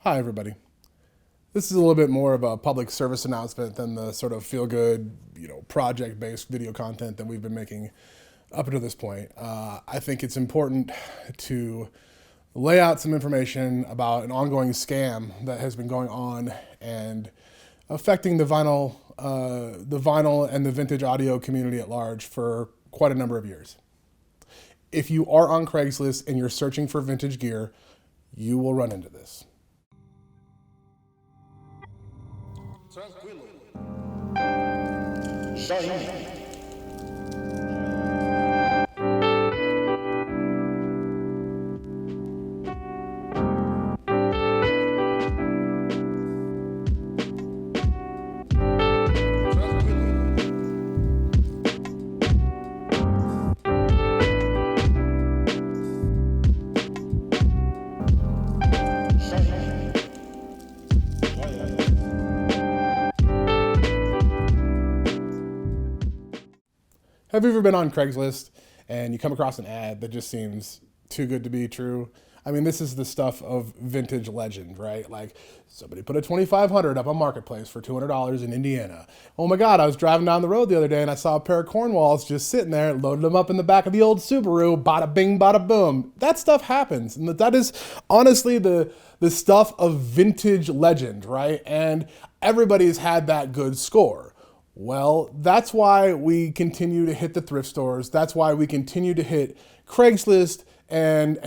Hi, everybody. This is a little bit more of a public service announcement than the sort of feel-good, project-based video content that we've been making up until this point. I think it's important to lay out some information about an ongoing scam that has been going on and affecting the vinyl and the vintage audio community at large for quite a number of years. If you are on Craigslist and you're searching for vintage gear, you will run into this. Tranquilo. Joinha. Have you ever been on Craigslist and you come across an ad that just seems too good to be true? I mean, this is the stuff of vintage legend, right? Like somebody put a 2,500 up on Marketplace for $200 in Indiana. Oh my God, I was driving down the road the other day and I saw a pair of Cornwalls just sitting there, loaded them up in the back of the old Subaru, bada bing, bada boom. That stuff happens. And that is honestly the stuff of vintage legend, right? And everybody's had that good score. Well, that's why we continue to hit the thrift stores. That's why we continue to hit Craigslist and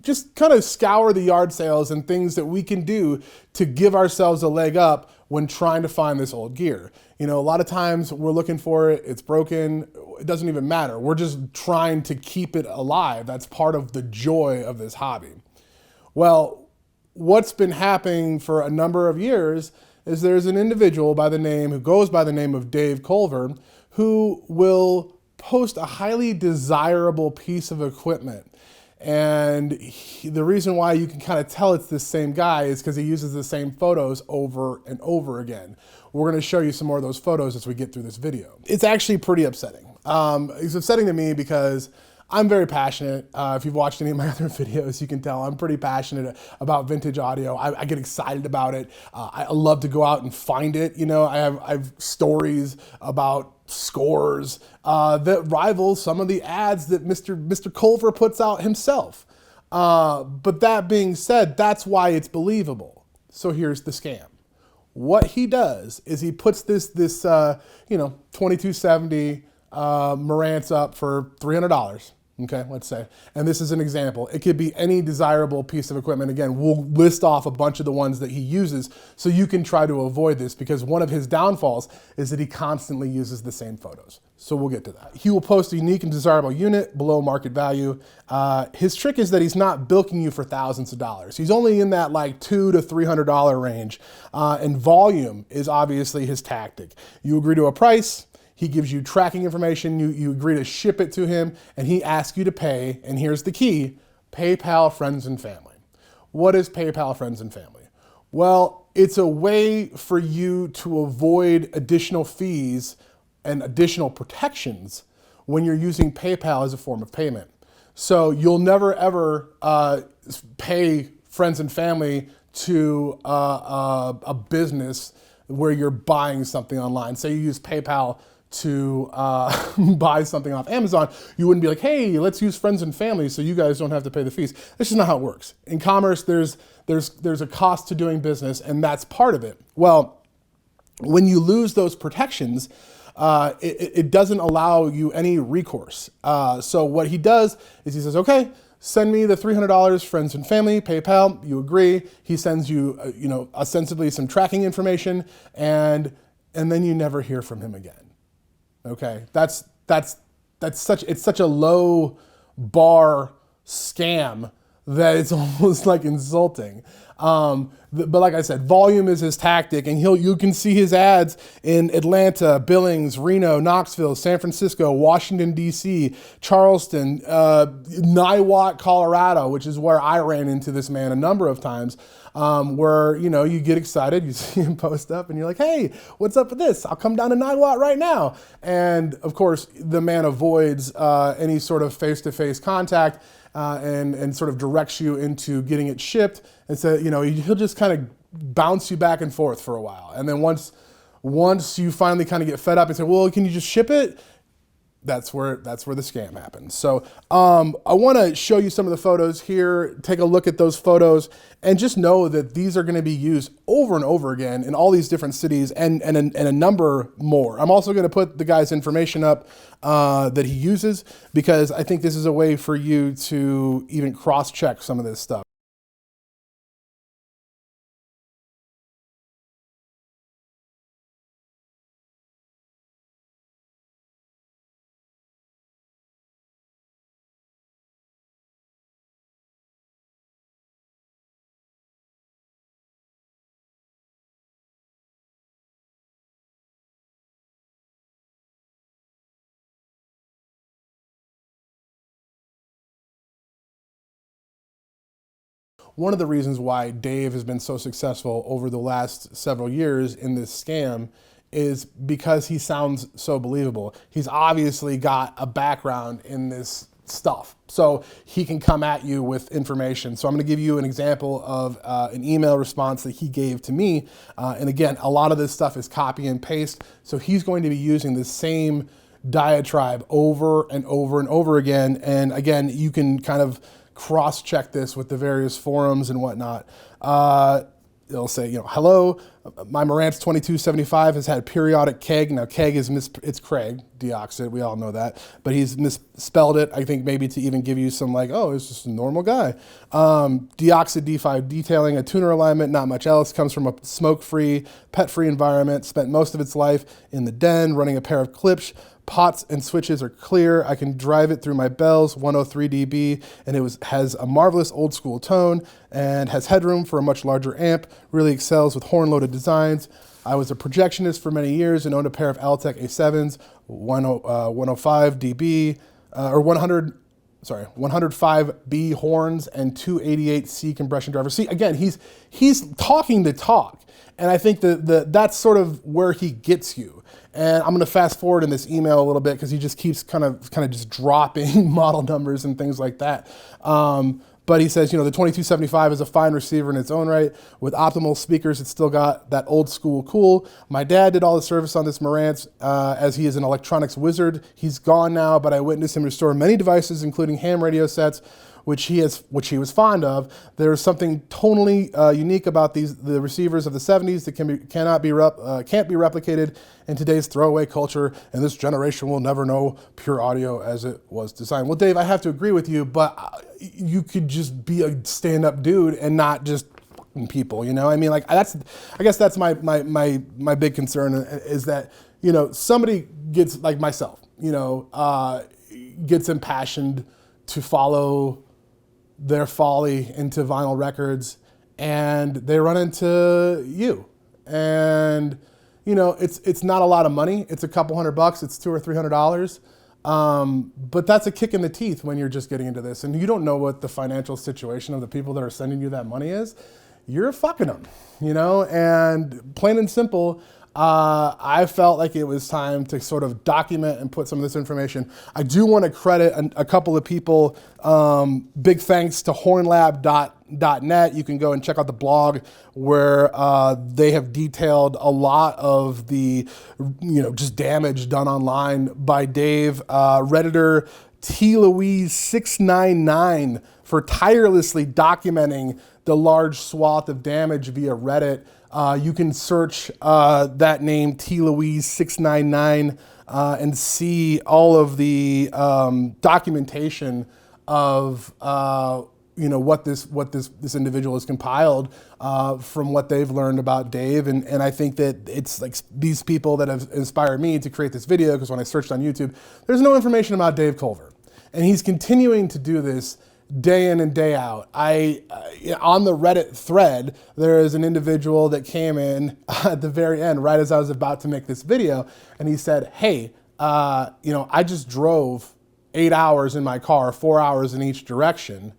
just kind of scour the yard sales and things that we can do to give ourselves a leg up when trying to find this old gear. You know, a lot of times we're looking for it, it's broken, it doesn't even matter. We're just trying to keep it alive. That's part of the joy of this hobby. Well, what's been happening for a number of years is there's an individual who goes by the name of Dave Culver, who will post a highly desirable piece of equipment. And the reason why you can kind of tell it's the same guy is because he uses the same photos over and over again. We're going to show you some more of those photos as we get through this video. It's actually pretty upsetting. It's upsetting to me because I'm very passionate. If you've watched any of my other videos, you can tell I'm pretty passionate about vintage audio. I get excited about it. I love to go out and find it. You know, I have stories about scores that rival some of the ads that Mr. Culver puts out himself. But that being said, that's why it's believable. So here's the scam. What he does is he puts this 2270 Marantz up for $300. Okay, let's say. And this is an example. It could be any desirable piece of equipment. Again, we'll list off a bunch of the ones that he uses so you can try to avoid this, because one of his downfalls is that he constantly uses the same photos. So we'll get to that. He will post a unique and desirable unit below market value. His trick is that he's not bilking you for thousands of dollars. He's only in that like $200 to $300 range. And volume is obviously his tactic. You agree to a price, he gives you tracking information, you agree to ship it to him, and he asks you to pay, and here's the key, PayPal friends and family. What is PayPal friends and family? Well, it's a way for you to avoid additional fees and additional protections when you're using PayPal as a form of payment. So you'll never ever pay friends and family to a business where you're buying something online. Say you use PayPal to buy something off Amazon, you wouldn't be like, hey, let's use friends and family so you guys don't have to pay the fees. That's just not how it works. In commerce, there's a cost to doing business, and that's part of it. Well, when you lose those protections, it doesn't allow you any recourse. So what he does is he says, okay, send me the $300, friends and family, PayPal, you agree. He sends you, ostensibly some tracking information, and then you never hear from him again. Okay, that's such a low bar scam that it's almost like insulting. But like I said, volume is his tactic, and you can see his ads in Atlanta, Billings, Reno, Knoxville, San Francisco, Washington, D.C., Charleston, Niwot, Colorado, which is where I ran into this man a number of times, where, you get excited, you see him post up, and you're like, hey, what's up with this? I'll come down to Niwot right now. And of course, the man avoids any sort of face-to-face contact, and sort of directs you into getting it shipped. And so, you know, he'll just kind of bounce you back and forth for a while. And then once you finally kind of get fed up and say, well, can you just ship it? That's where the scam happens. So I want to show you some of the photos here. Take a look at those photos and just know that these are going to be used over and over again in all these different cities and a number more. I'm also going to put the guy's information up that he uses, because I think this is a way for you to even cross-check some of this stuff. One of the reasons why Dave has been so successful over the last several years in this scam is because he sounds so believable. He's obviously got a background in this stuff, so he can come at you with information. So I'm going to give you an example of an email response that he gave to me. And again, a lot of this stuff is copy and paste. So he's going to be using the same diatribe over and over and over again. And again, you can kind of cross-check this with the various forums and whatnot. It'll say, you know, hello, my Marantz 2275 has had periodic KEG. Now KEG is it's Craig deoxide, we all know that, but he's misspelled it, I think maybe to even give you some like, oh, it's just a normal guy. Deoxide D5 detailing, a tuner alignment, not much else, comes from a smoke-free, pet-free environment, spent most of its life in the den, running a pair of clips. Pots and switches are clear. I can drive it through my bells, 103 dB, and has a marvelous old school tone and has headroom for a much larger amp, really excels with horn-loaded designs. I was a projectionist for many years and owned a pair of Altec A7s, 105 dB, or 105B horns and 288C compression drivers. See, again, he's talking the talk. And I think that's sort of where he gets you. And I'm going to fast forward in this email a little bit because he just keeps kind of just dropping model numbers and things like that. But he says, you know, the 2275 is a fine receiver in its own right. With optimal speakers, it's still got that old school cool. My dad did all the service on this Marantz as he is an electronics wizard. He's gone now, but I witnessed him restore many devices, including ham radio sets, which he was fond of. There's something totally unique about the receivers of the 70s that can't be replicated in today's throwaway culture, and this generation will never know pure audio as it was designed. Well, Dave, I have to agree with you, but you could just be a stand-up dude and not just people, you know? I mean, like I guess that's my big concern is that, you know, somebody gets, like myself, you know, gets impassioned to follow their folly into vinyl records, and they run into you. And you know, it's not a lot of money. It's a couple $100. It's $200 or $300. But that's a kick in the teeth when you're just getting into this, and you don't know what the financial situation of the people that are sending you that money is. You're fucking them, you know. And plain and simple, I felt like it was time to sort of document and put some of this information. I do want to credit a couple of people. Big thanks to hornlab.net. You can go and check out the blog where they have detailed a lot of the, you know, just damage done online by Dave. Redditor T-Louise699 for tirelessly documenting the large swath of damage via Reddit. You can search that name, T-Louise699, and see all of the documentation of you know, what this individual has compiled from what they've learned about Dave. And I think that it's like these people that have inspired me to create this video, because when I searched on YouTube, there's no information about Dave Culver. And he's continuing to do this day in and day out. On the Reddit thread, there is an individual that came in at the very end, right as I was about to make this video, and he said, hey, you know, I just drove 8 hours in my car, 4 hours in each direction,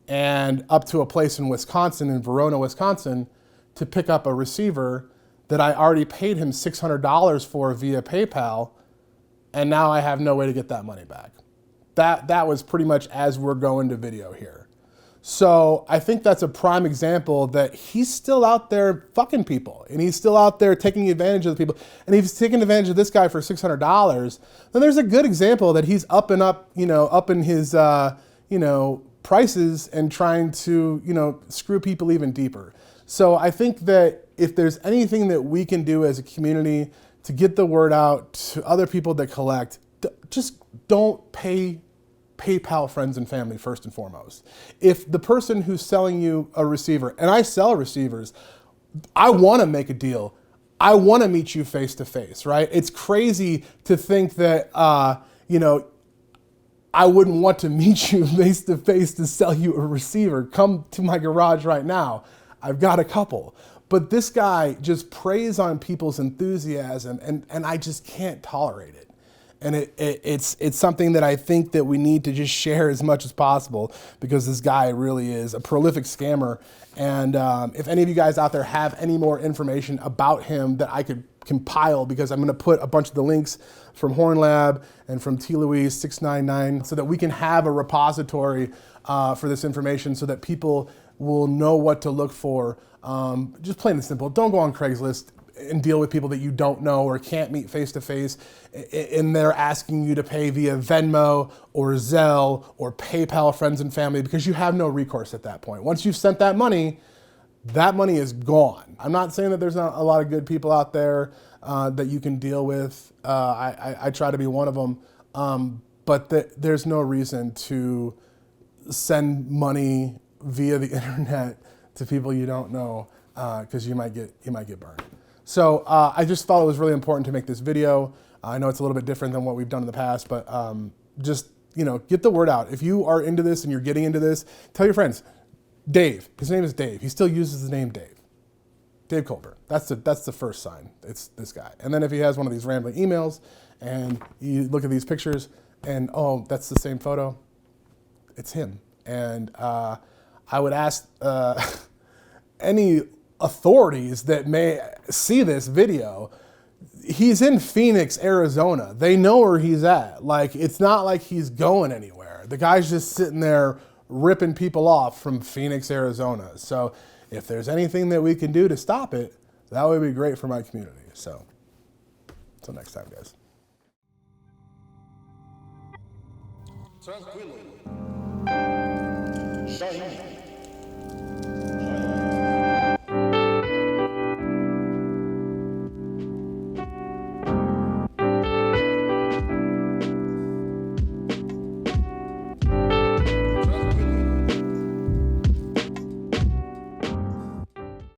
and up to a place in Wisconsin, in Verona, Wisconsin, to pick up a receiver that I already paid him $600 for via PayPal, and now I have no way to get that money back. That was pretty much as we're going to video here. So I think that's a prime example that he's still out there fucking people, and he's still out there taking advantage of the people. And if he's taking advantage of this guy for $600, then there's a good example that he's up in his, prices and trying to, screw people even deeper. So I think that if there's anything that we can do as a community to get the word out to other people that collect, just don't pay PayPal friends and family first and foremost. If the person who's selling you a receiver, and I sell receivers, I want to make a deal. I want to meet you face to face, right? It's crazy to think that, I wouldn't want to meet you face to face to sell you a receiver. Come to my garage right now. I've got a couple. But this guy just preys on people's enthusiasm, and I just can't tolerate it. And it's something that I think that we need to just share as much as possible, because this guy really is a prolific scammer. And if any of you guys out there have any more information about him that I could compile, because I'm going to put a bunch of the links from Horn Lab and from T. Louise 699 so that we can have a repository for this information so that people will know what to look for. Just plain and simple. Don't go on Craigslist and deal with people that you don't know or can't meet face to face, and they're asking you to pay via Venmo or Zelle or PayPal friends and family, because you have no recourse at that point. Once you've sent that money is gone. I'm not saying that there's not a lot of good people out there that you can deal with. I try to be one of them, but there's no reason to send money via the internet to people you don't know, because you might get burned. So I just thought it was really important to make this video. I know it's a little bit different than what we've done in the past, but just get the word out. If you are into this and you're getting into this, tell your friends. Dave, his name is Dave. He still uses the name Dave. Dave Culver. That's the first sign. It's this guy. And then if he has one of these rambling emails and you look at these pictures and, oh, that's the same photo, it's him. And I would ask any authorities that may see this video, he's in Phoenix, Arizona. They know where he's at. Like, it's not like he's going anywhere. The guy's just sitting there ripping people off from Phoenix, Arizona. So if there's anything that we can do to stop it, that would be great for my community. So until next time, guys. Tranquilo. Shine.